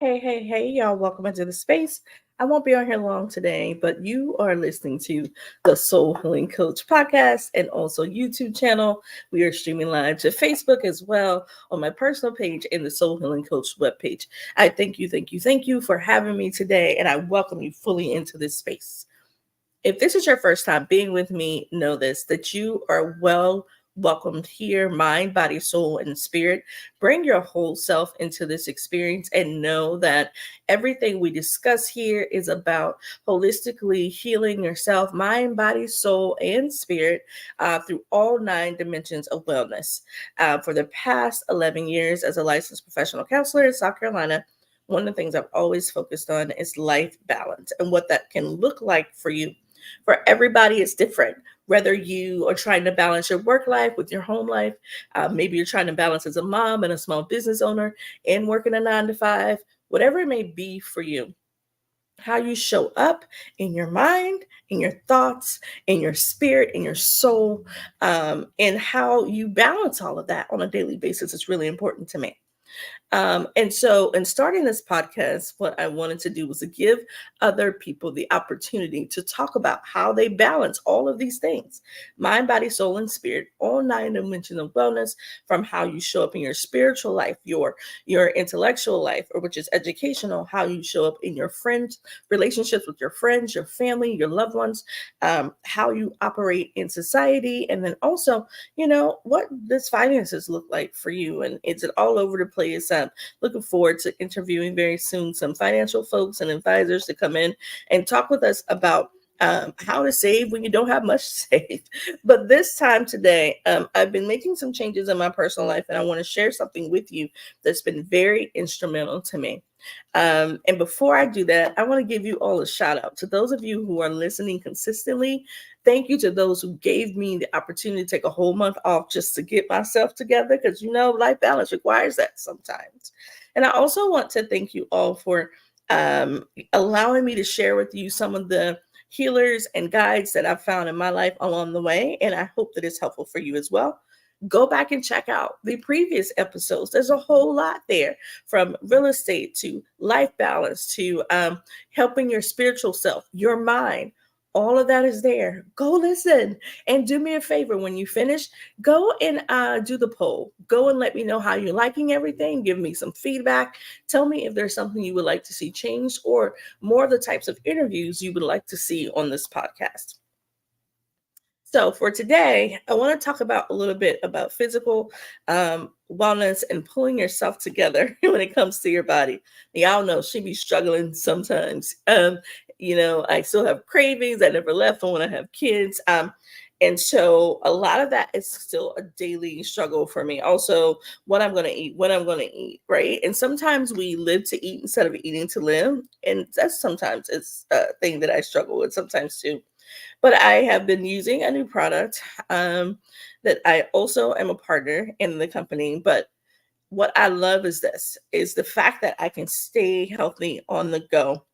Hey, y'all. Welcome into the space. I won't be on here long today, but you are listening to the Soul Healing Coach podcast and also YouTube channel. We are streaming live to Facebook as well on my personal page and the Soul Healing Coach webpage. I thank you for having me today, and I welcome you fully into this space. If this is your first time being with me, know this that you are welcomed here, mind, body, soul, and spirit. Bring your whole self into this experience and know that everything we discuss here is about holistically healing yourself, mind, body, soul, and spirit through all 9 dimensions of wellness. For the past 11 years as a licensed professional counselor in South Carolina, one of the things I've always focused on is life balance and what that can look like for you. For everybody, it's different. Whether you are trying to balance your work life with your home life, maybe you're trying to balance as a mom and a small business owner and working a 9 to 5, whatever it may be for you, how you show up in your mind, in your thoughts, in your spirit, in your soul, and how you balance all of that on a daily basis is really important to me. And so, in starting this podcast, what I wanted to do was to give other people the opportunity to talk about how they balance all of these things: mind, body, soul, and spirit, all 9 dimensions of wellness, from how you show up in your spiritual life, your intellectual life, or which is educational, how you show up in your friends, relationships with your friends, your family, your loved ones, how you operate in society, and then also, what does finances look like for you? And is it all over the place? Looking forward to interviewing very soon some financial folks and advisors to come in and talk with us about how to save when you don't have much to save. But this time today, I've been making some changes in my personal life, and I want to share something with you that's been very instrumental to me. And before I do that, I want to give you all a shout out to those of you who are listening consistently. Thank you to those who gave me the opportunity to take a whole month off just to get myself together, because life balance requires that sometimes. And I also want to thank you all for allowing me to share with you some of the healers and guides that I've found in my life along the way. And I hope that it's helpful for you as well. Go back and check out the previous episodes. There's a whole lot there, from real estate to life balance to helping your spiritual self, your mind. All of that is there. Go listen and do me a favor when you finish. Go and do the poll. Go and let me know how you're liking everything. Give me some feedback. Tell me if there's something you would like to see changed or more of the types of interviews you would like to see on this podcast. So for today, I want to talk about a little bit about physical wellness and pulling yourself together when it comes to your body. Y'all know she be struggling sometimes. I still have cravings. I never left from when I have kids. And so a lot of that is still a daily struggle for me. Also, what I'm going to eat, when I'm going to eat, right? And sometimes we live to eat instead of eating to live. And that's sometimes it's a thing that I struggle with sometimes too. But I have been using a new product that I also am a partner in the company. But what I love is the fact that I can stay healthy on the go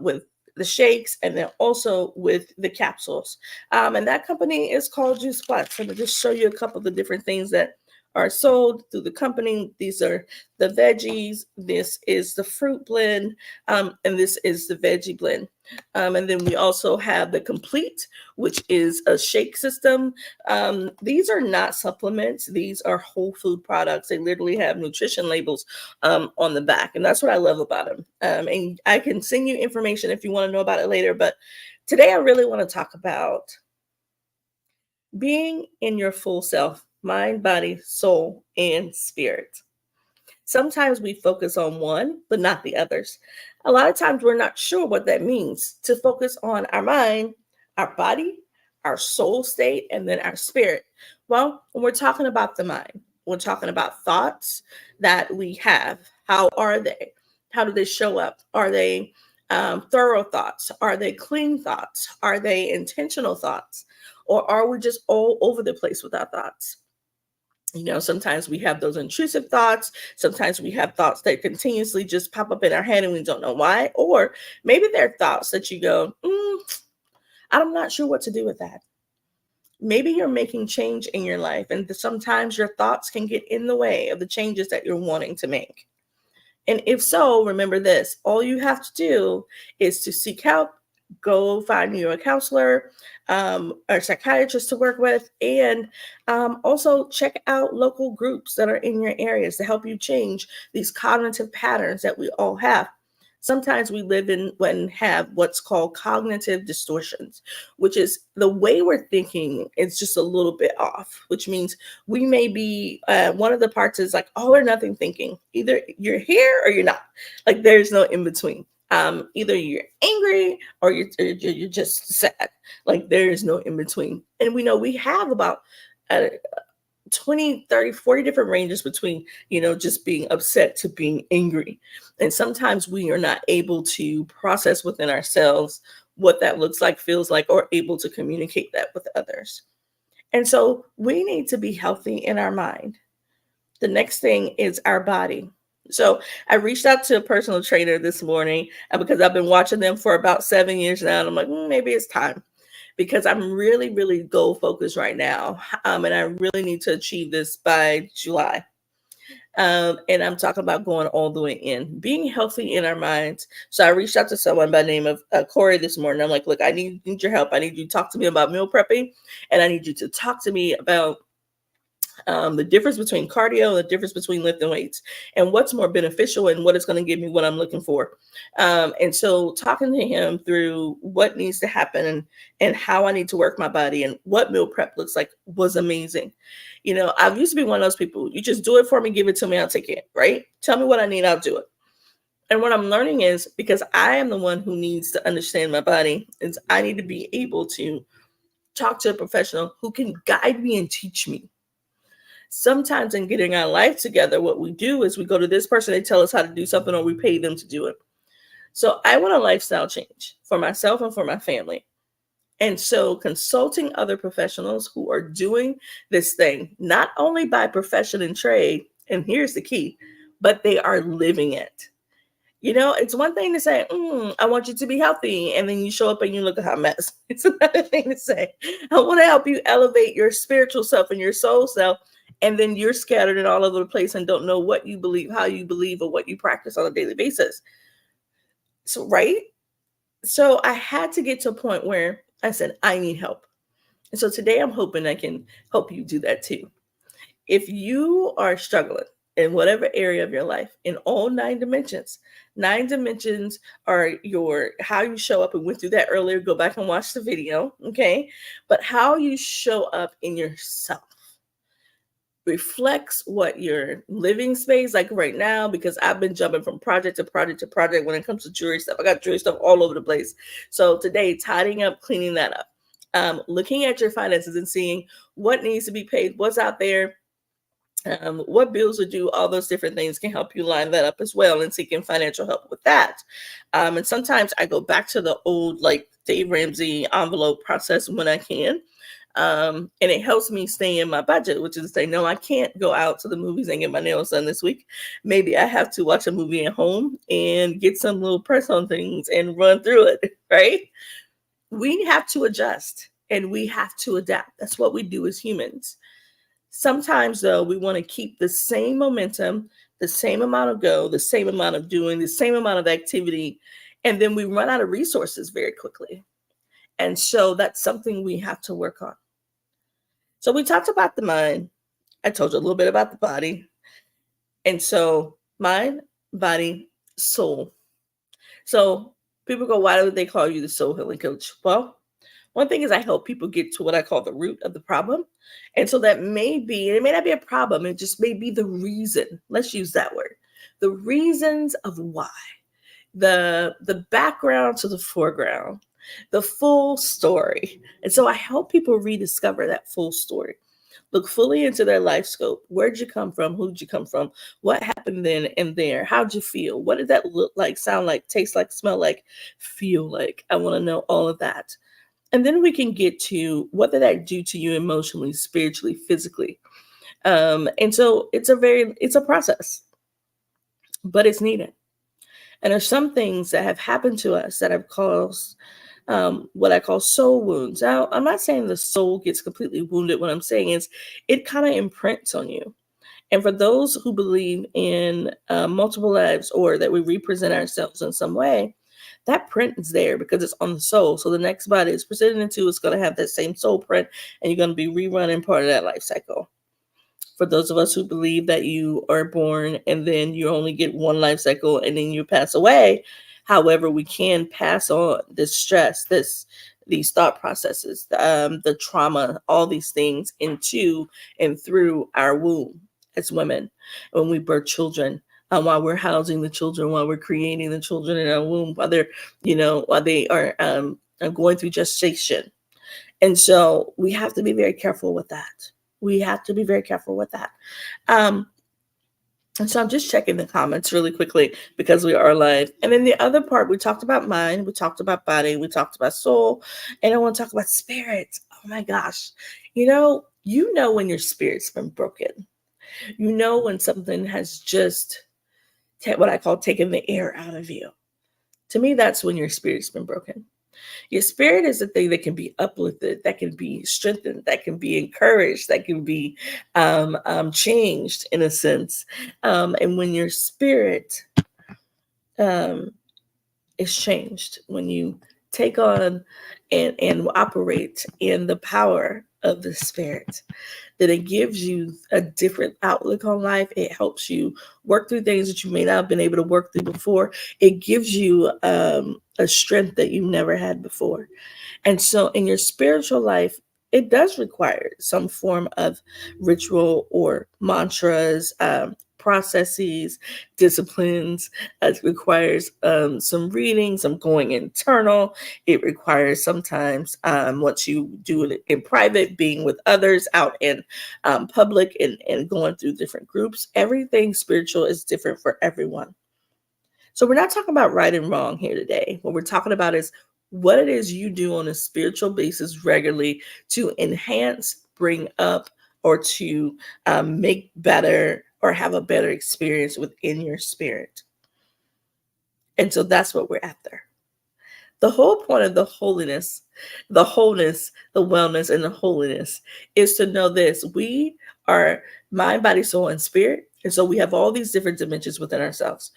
with the shakes and then also with the capsules. And that company is called Juice Plus. I'm going to just show you a couple of the different things that are sold through the company. These are the veggies. This is the fruit blend. And this is the veggie blend. And then we also have the complete, which is a shake system. These are not supplements. These are whole food products. They literally have nutrition labels on the back. And that's what I love about them. And I can send you information if you want to know about it later. But today I really want to talk about being in your full self, mind, body, soul, and spirit. Sometimes we focus on one, but not the others. A lot of times we're not sure what that means to focus on our mind, our body, our soul state, and then our spirit. Well, when we're talking about the mind, we're talking about thoughts that we have. How are they? How do they show up? Are they thorough thoughts? Are they clean thoughts? Are they intentional thoughts? Or are we just all over the place with our thoughts? Sometimes we have those intrusive thoughts. Sometimes we have thoughts that continuously just pop up in our head and we don't know why. Or maybe they're thoughts that you go, I'm not sure what to do with that. Maybe you're making change in your life, and sometimes your thoughts can get in the way of the changes that you're wanting to make. And if so, remember this: all you have to do is to seek help, go find you a counselor or psychiatrist to work with, and also check out local groups that are in your areas to help you change these cognitive patterns that we all have. Sometimes we live in and have what's called cognitive distortions, which is the way we're thinking is just a little bit off, which means we may be, one of the parts is like all or nothing thinking. Either you're here or you're not. Like there's no in between. Either you're angry or you're just sad. Like there is no in between. And we know we have about 20, 30, 40 different ranges between, just being upset to being angry. And sometimes we are not able to process within ourselves what that looks like, feels like, or able to communicate that with others. And so we need to be healthy in our mind. The next thing is our body. So I reached out to a personal trainer this morning because I've been watching them for about 7 years now. And I'm like, maybe it's time, because I'm really, really goal focused right now. And I really need to achieve this by July. And I'm talking about going all the way in, being healthy in our minds. So I reached out to someone by the name of Corey this morning. I'm like, look, I need your help. I need you to talk to me about meal prepping. And I need you to talk to me about the difference between cardio and the difference between lifting weights, and what's more beneficial and what is going to give me what I'm looking for. And so talking to him through what needs to happen and how I need to work my body and what meal prep looks like was amazing. I used to be one of those people, you just do it for me, give it to me, I'll take it, right? Tell me what I need, I'll do it. And what I'm learning is, because I am the one who needs to understand my body, is I need to be able to talk to a professional who can guide me and teach me. Sometimes in getting our life together, what we do is we go to this person, they tell us how to do something, or we pay them to do it. So I want a lifestyle change for myself and for my family. And so consulting other professionals who are doing this thing, not only by profession and trade, and here's the key, but they are living it. It's one thing to say, I want you to be healthy, and then you show up and you look a hot mess. It's another thing to say, I want to help you elevate your spiritual self and your soul self, and then you're scattered in all over the place and don't know what you believe, how you believe, or what you practice on a daily basis. So, right? So I had to get to a point where I said, I need help. And so today I'm hoping I can help you do that too. If you are struggling in whatever area of your life, in all 9 dimensions are how you show up. And went through that earlier. Go back and watch the video. Okay. But how you show up in yourself reflects what your living space like right now, because I've been jumping from project to project to project when it comes to jewelry stuff. I got jewelry stuff all over the place. So today, tidying up, cleaning that up, looking at your finances and seeing what needs to be paid, what's out there, what bills are due, all those different things can help you line that up as well, and seeking financial help with that. And sometimes I go back to the old like Dave Ramsey envelope process when I can. And it helps me stay in my budget, which is to say, no, I can't go out to the movies and get my nails done this week. Maybe I have to watch a movie at home and get some little press on things and run through it, right? We have to adjust and we have to adapt. That's what we do as humans. Sometimes, though, we want to keep the same momentum, the same amount of go, the same amount of doing, the same amount of activity, and then we run out of resources very quickly. And so that's something we have to work on. So we talked about the mind. I told you a little bit about the body. And so mind, body, soul. So people go, why do they call you the soul healing coach? Well, one thing is I help people get to what I call the root of the problem. And so that it may not be a problem. It just may be the reason. Let's use that word. The reasons of why. The background to the foreground. The full story. And so I help people rediscover that full story. Look fully into their life scope. Where'd you come from? Who'd you come from? What happened then and there? How'd you feel? What did that look like, sound like, taste like, smell like, feel like? I want to know all of that. And then we can get to what did that do to you emotionally, spiritually, physically. And so it's a process, but it's needed. And there's some things that have happened to us that have caused what I call soul wounds. Now, I'm not saying the soul gets completely wounded. What I'm saying is it kind of imprints on you. And for those who believe in multiple lives or that we represent ourselves in some way, that print is there because it's on the soul. So the next body is presented into is going to have that same soul print, and you're going to be rerunning part of that life cycle. For those of us who believe that you are born and then you only get one life cycle and then you pass away, however, we can pass on this stress, these thought processes, the trauma, all these things into and through our womb as women when we birth children. While we're housing the children, while we're creating the children in our womb, while they are going through gestation. And so we have to be very careful with that. We have to be very careful with that. And so I'm just checking the comments really quickly because we are live. And then the other part, we talked about mind, we talked about body, we talked about soul, and I want to talk about spirit. Oh my gosh. You know when your spirit's been broken. You know when something has just what I call taken the air out of you. To me, that's when your spirit's been broken. Your spirit is a thing that can be uplifted, that can be strengthened, that can be encouraged, that can be changed in a sense. And when your spirit is changed, when you take on and operate in the power of the spirit, that it gives you a different outlook on life. It helps you work through things that you may not have been able to work through before. It gives you a strength that you never had before. And so in your spiritual life, it does require some form of ritual or mantras, processes, disciplines. It requires some reading, some going internal. It requires sometimes once you do it in private, being with others out in public and going through different groups. Everything spiritual is different for everyone. So we're not talking about right and wrong here today. What we're talking about is what it is you do on a spiritual basis regularly to enhance, bring up, or to make better or have a better experience within your spirit. And so that's what we're after. The whole point of the holiness, the wholeness, the wellness, and the holiness is to know this. We are mind, body, soul, and spirit. And so we have all these different dimensions within ourselves.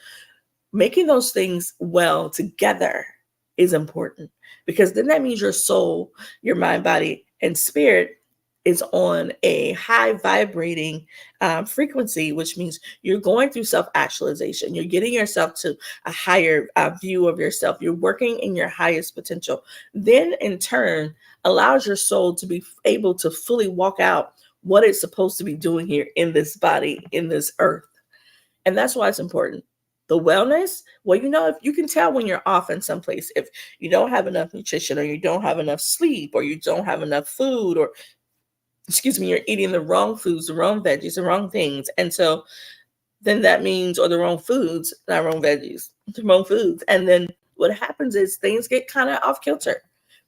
Making those things well together is important because then that means your soul, your mind, body, and spirit is on a high vibrating frequency, which means you're going through self-actualization. You're getting yourself to a higher view of yourself. You're working in your highest potential. Then in turn allows your soul to be able to fully walk out what it's supposed to be doing here in this body, in this earth. And that's why it's important. The wellness, well, if you can tell when you're off in some place, if you don't have enough nutrition or you don't have enough sleep or you don't have enough food or, you're eating the wrong foods, the wrong veggies, the wrong things. And so then that means, or the wrong foods, not wrong veggies, the wrong foods. And then what happens is things get kind of off kilter.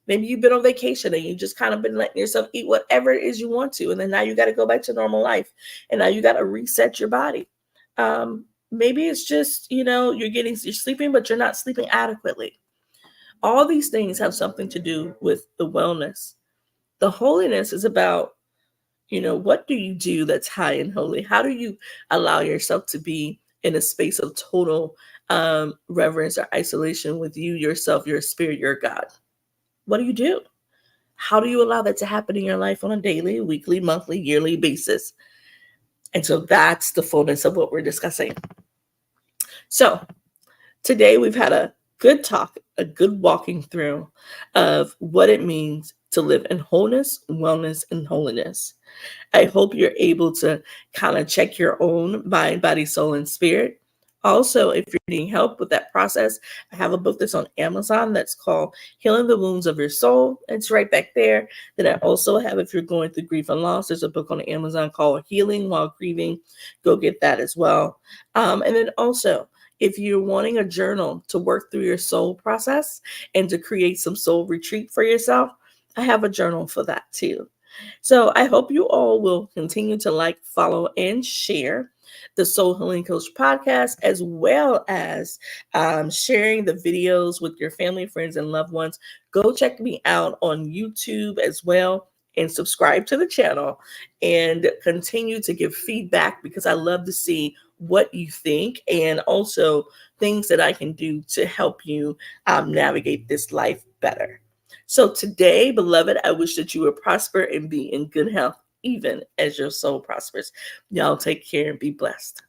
Maybe you've been on vacation and you just kind of been letting yourself eat whatever it is you want to. And then now you got to go back to normal life. And now you got to reset your body. Maybe it's just, you're sleeping, but you're not sleeping adequately. All these things have something to do with the wellness. The holiness is about, what do you do that's high and holy? How do you allow yourself to be in a space of total reverence or isolation with you, yourself, your spirit, your God? What do you do? How do you allow that to happen in your life on a daily, weekly, monthly, yearly basis? And so that's the fullness of what we're discussing. So today we've had a good talk, a good walking through of what it means to live in wholeness, wellness, and holiness. I hope you're able to kind of check your own mind, body, soul, and spirit. Also, if you're needing help with that process, I have a book that's on Amazon that's called Healing the Wounds of Your Soul. It's right back there. Then I also have, if you're going through grief and loss, there's a book on Amazon called Healing While Grieving. Go get that as well. And then also, if you're wanting a journal to work through your soul process and to create some soul retreat for yourself, I have a journal for that too. So I hope you all will continue to like, follow, and share the Soul Healing Coach podcast, as well as sharing the videos with your family, friends, and loved ones. Go check me out on YouTube as well. and subscribe to the channel and continue to give feedback, because I love to see what you think and also things that I can do to help you navigate this life better. So today, beloved, I wish that you would prosper and be in good health, even as your soul prospers. Y'all take care and be blessed.